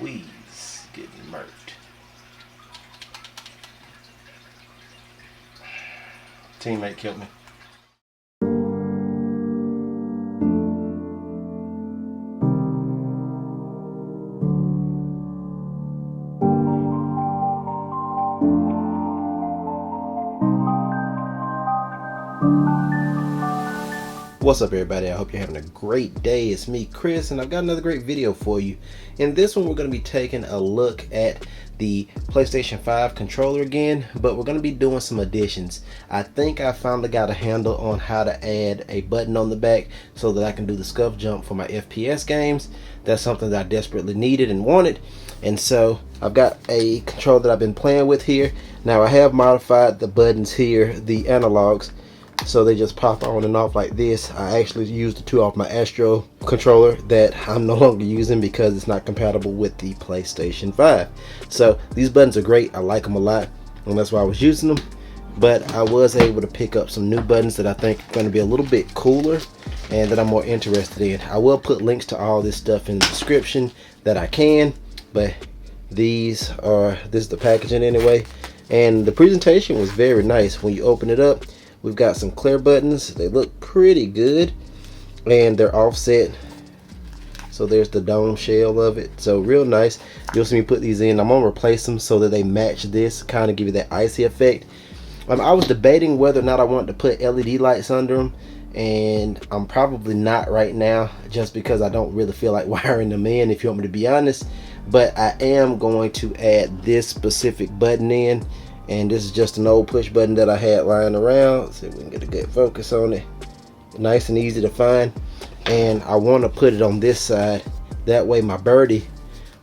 Louise, getting murked. Teammate killed me. What's up everybody, I hope you're having a great day. It's me, Chris, and I've got another great video for you. In this one we're going to be taking a look at the PlayStation 5 controller again, but we're going to be doing some additions. I think I finally got a handle on how to add a button on the back so that I can do the scuff jump for my FPS games. That's something that I desperately needed and wanted, and so I've got a controller that I've been playing with here. Now I have modified the buttons here, the analogs, so they just pop on and off like this. I actually used the two off my Astro controller that I'm no longer using because it's not compatible with the PlayStation 5. So these buttons are great, I like them a lot, and that's why I was using them. But I was able to pick up some new buttons that I think are going to be a little bit cooler and that I'm more interested in. I will put links to all this stuff in the description that I can, but this is the packaging anyway, and the presentation was very nice. When you open it up, we've got some clear buttons. They look pretty good and they're offset, so there's the dome shell of it, so real nice. You'll see me put these in. I'm gonna replace them so that they match this, kind of give you that icy effect. I was debating whether or not I wanted to put LED lights under them, and I'm probably not right now just because I don't really feel like wiring them in, if you want me to be honest. But I am going to add this specific button in, and this is just an old push button that I had lying around. Let's see if we can get a good focus on it. Nice and easy to find, and I want to put it on this side. That way my birdie,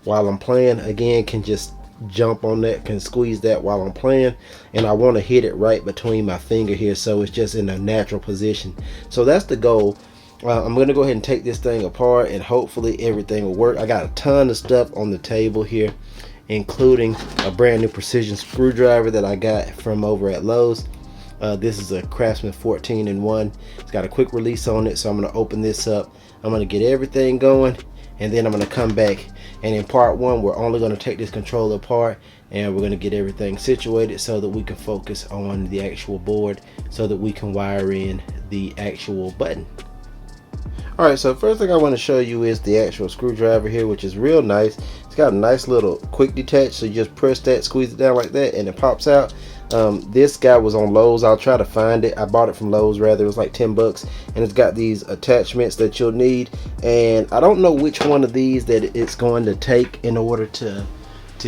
while I'm playing again, can just jump on that, can squeeze that while I'm playing. And I want to hit it right between my finger here, so it's just in a natural position. So that's the goal. I'm going to go ahead and take this thing apart, and hopefully everything will work. I got a ton of stuff on the table here, including a brand new precision screwdriver that I got from over at Lowe's. This is a Craftsman 14-in-1. It's got a quick release on it, so I'm going to open this up. I'm going to get everything going, and then I'm going to come back, and in part one we're only going to take this controller apart and we're going to get everything situated so that we can focus on the actual board, so that we can wire in the actual button. Alright, so first thing I want to show you is the actual screwdriver here, which is real nice. It's got a nice little quick detach, so you just press that, squeeze it down like that, and it pops out. This guy was on Lowe's. I'll try to find it. I bought it from Lowe's rather. It was like 10 bucks, and it's got these attachments that you'll need, and I don't know which one of these that it's going to take in order to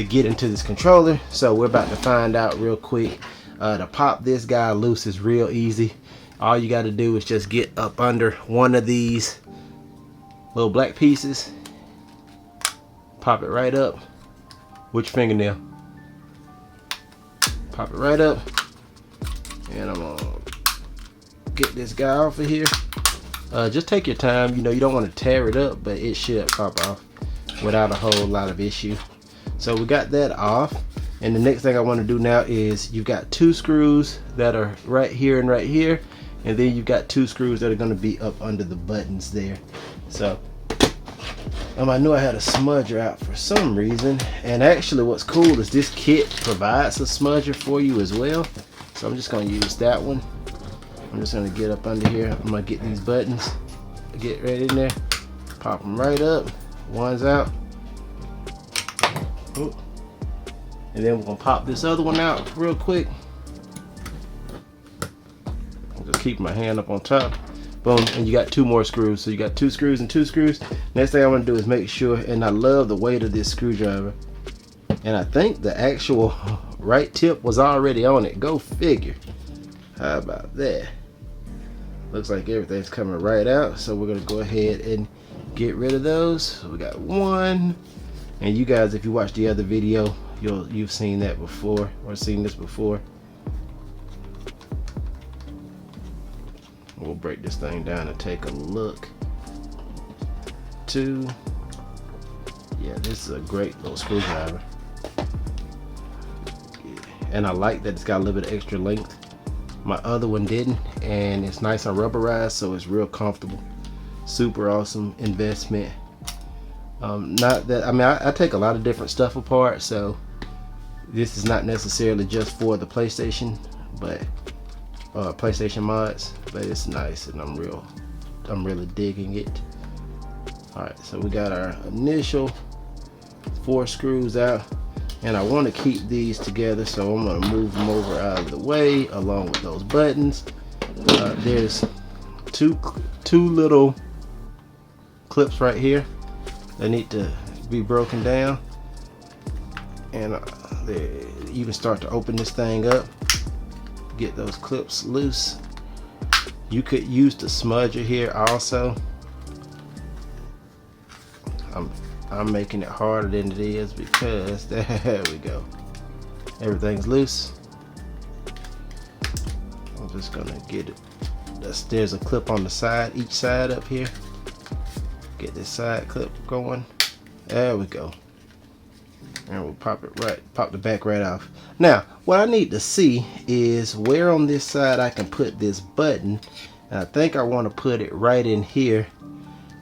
get into this controller, so we're about to find out real quick. To pop this guy loose is real easy. All you got to do is just get up under one of these little black pieces, pop it right up with your fingernail, pop it right up, and I'm gonna get this guy off of here. Just take your time, you know, you don't want to tear it up, but it should pop off without a whole lot of issue. So we got that off, and the next thing I want to do now is you've got two screws that are right here and right here, and then you've got two screws that are going to be up under the buttons there. So I knew I had a smudger out for some reason, and actually what's cool is this kit provides a smudger for you as well, so I'm just going to use that one. I'm just going to get up under here. I'm going to get these buttons, get right in there, pop them right up. One's out. Oop. And then we're going to pop this other one out real quick. I'll just keep my hand up on top. Boom, and you got two more screws. So you got two screws and two screws. Next thing I want to do is make sure, and I love the weight of this screwdriver, and I think the actual right tip was already on it. Go figure. How about that? Looks like everything's coming right out, so we're going to go ahead and get rid of those. So we got one, and you guys, if you watched the other video, you've seen that before, or seen this before. We'll break this thing down and take a look. Two. Yeah, this is a great little screwdriver, and I like that it's got a little bit of extra length. My other one didn't, and it's nice and rubberized, so it's real comfortable. Super awesome investment. Not that, I mean, I take a lot of different stuff apart, so this is not necessarily just for the PlayStation, but PlayStation mods, but it's nice and I'm really digging it. Alright, so we got our initial 4 screws out, and I want to keep these together, so I'm going to move them over out of the way along with those buttons. There's two little clips right here that need to be broken down, and you can start to open this thing up, get those clips loose. You could use the smudger here also. I'm making it harder than it is because there we go, everything's loose. I'm just gonna get it. There's a clip on the side, each side up here. Get this side clip going. There we go. And we'll pop the back right off. Now, what I need to see is where on this side I can put this button. And I think I want to put it right in here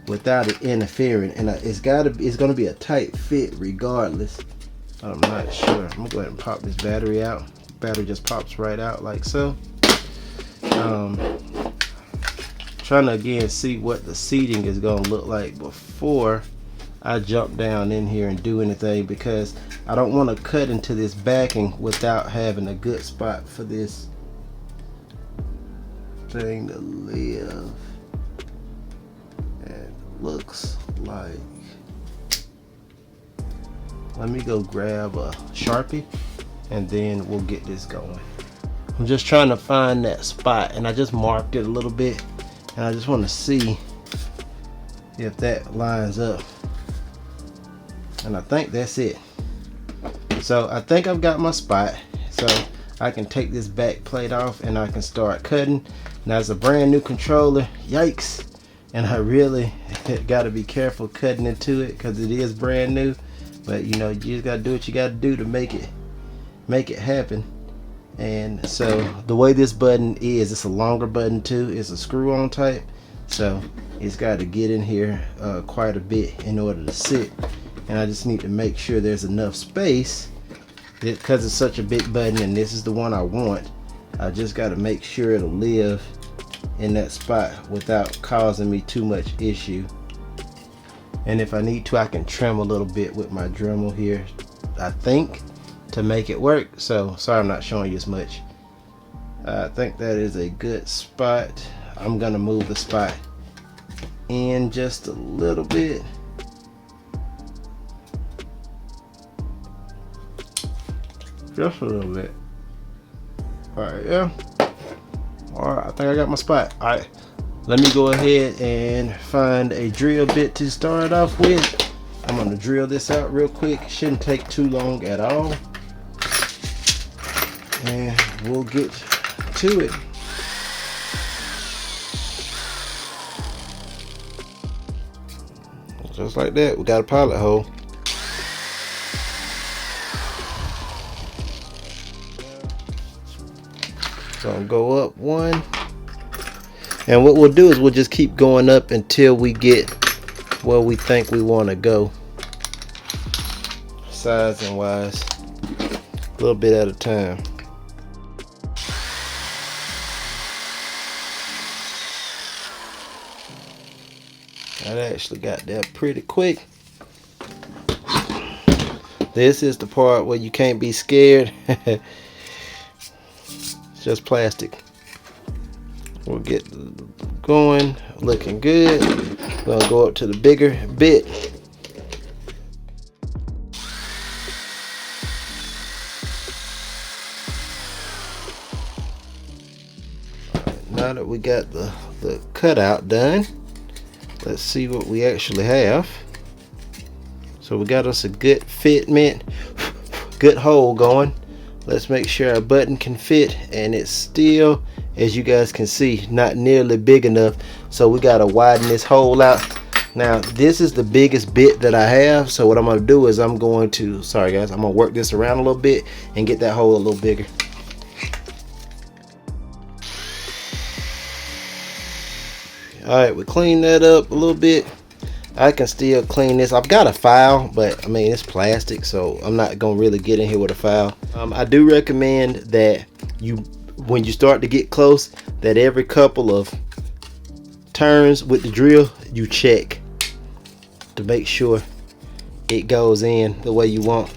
without it interfering. And it's gonna be a tight fit regardless. I'm not sure. I'm gonna go ahead and pop this battery out. Battery just pops right out like so. Trying to again see what the seating is gonna look like before I jump down in here and do anything, because I don't want to cut into this backing without having a good spot for this thing to live. And looks like, let me go grab a Sharpie and then we'll get this going. I'm just trying to find that spot, and I just marked it a little bit, and I just want to see if that lines up. And I think that's it. So I think I've got my spot, so I can take this back plate off and I can start cutting. Now it's a brand new controller, yikes, and I really got to be careful cutting into it because it is brand new. But you know, you just got to do what you got to do to make it happen. And so the way this button is, it's a longer button too. It's a screw-on type, so it's got to get in here quite a bit in order to sit. And I just need to make sure there's enough space, because it's such a big button and this is the one I want. I just got to make sure it'll live in that spot without causing me too much issue. And if I need to, I can trim a little bit with my Dremel here, I think, to make it work. So sorry I'm not showing you as much. I think that is a good spot. I'm gonna move the spot in just a little bit. Just a little bit. Alright, yeah. Alright, I think I got my spot. Alright, let me go ahead and find a drill bit to start off with. I'm gonna drill this out real quick. Shouldn't take too long at all. And we'll get to it. Just like that, we got a pilot hole. So I'll go up one, and what we'll do is we'll just keep going up until we get where we think we want to go, sizing wise, a little bit at a time. I actually got there pretty quick. This is the part where you can't be scared. Just plastic. We'll get going, looking good. Gonna go up to the bigger bit. Now that we got the cutout done, let's see what we actually have. So we got us a good fitment, good hole going. Let's make sure our button can fit, and it's still, as you guys can see, not nearly big enough, so we got to widen this hole out. Now this is the biggest bit that I have, so what I'm going to do is I'm going to work this around a little bit and get that hole a little bigger. Alright, we clean that up a little bit. I can still clean this. I've got a file, but I mean it's plastic, so I'm not gonna really get in here with a file. I do recommend that when you start to get close, that every couple of turns with the drill you check to make sure it goes in the way you want.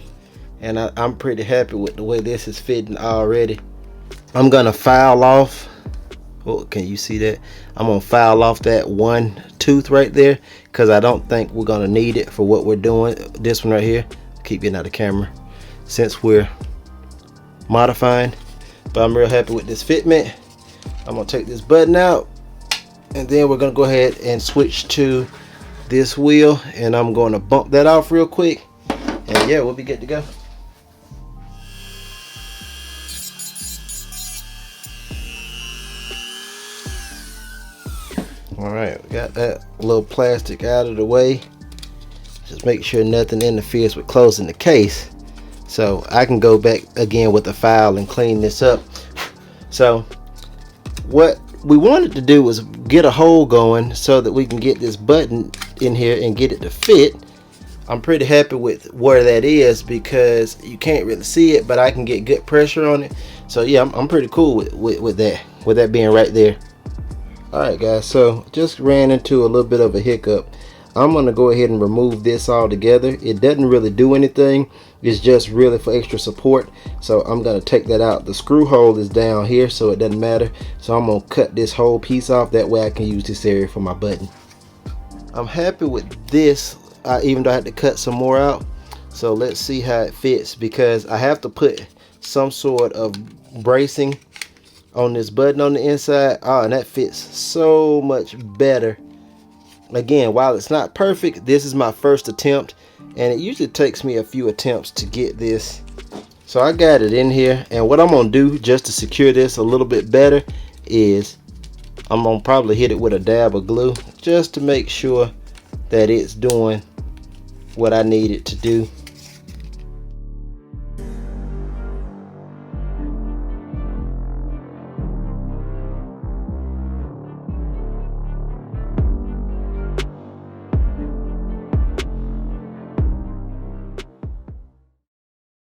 And I'm pretty happy with the way this is fitting already. I'm gonna file off, oh, can you see that? I'm gonna file off that one tooth right there, because I don't think we're gonna need it for what we're doing. This one right here, keep getting out of camera since we're modifying. But I'm real happy with this fitment. I'm gonna take this button out, and then we're gonna go ahead and switch to this wheel, and I'm gonna bump that off real quick, and yeah, we'll be good to go. Alright, we got that little plastic out of the way. Just make sure nothing interferes with closing the case, so I can go back again with the file and clean this up. So what we wanted to do was get a hole going so that we can get this button in here and get it to fit. I'm pretty happy with where that is because you can't really see it, but I can get good pressure on it. So yeah, I'm pretty cool with that being right there. Alright guys, so just ran into a little bit of a hiccup. I'm going to go ahead and remove this all together. It doesn't really do anything. It's just really for extra support. So I'm going to take that out. The screw hole is down here, so it doesn't matter. So I'm going to cut this whole piece off. That way I can use this area for my button. I'm happy with this, even though I had to cut some more out. So let's see how it fits, because I have to put some sort of bracing on this button on the inside. Oh, and that fits so much better. Again, while it's not perfect, this is my first attempt, and it usually takes me a few attempts to get this. So I got it in here, and what I'm gonna do just to secure this a little bit better is I'm gonna probably hit it with a dab of glue just to make sure that it's doing what I need it to do.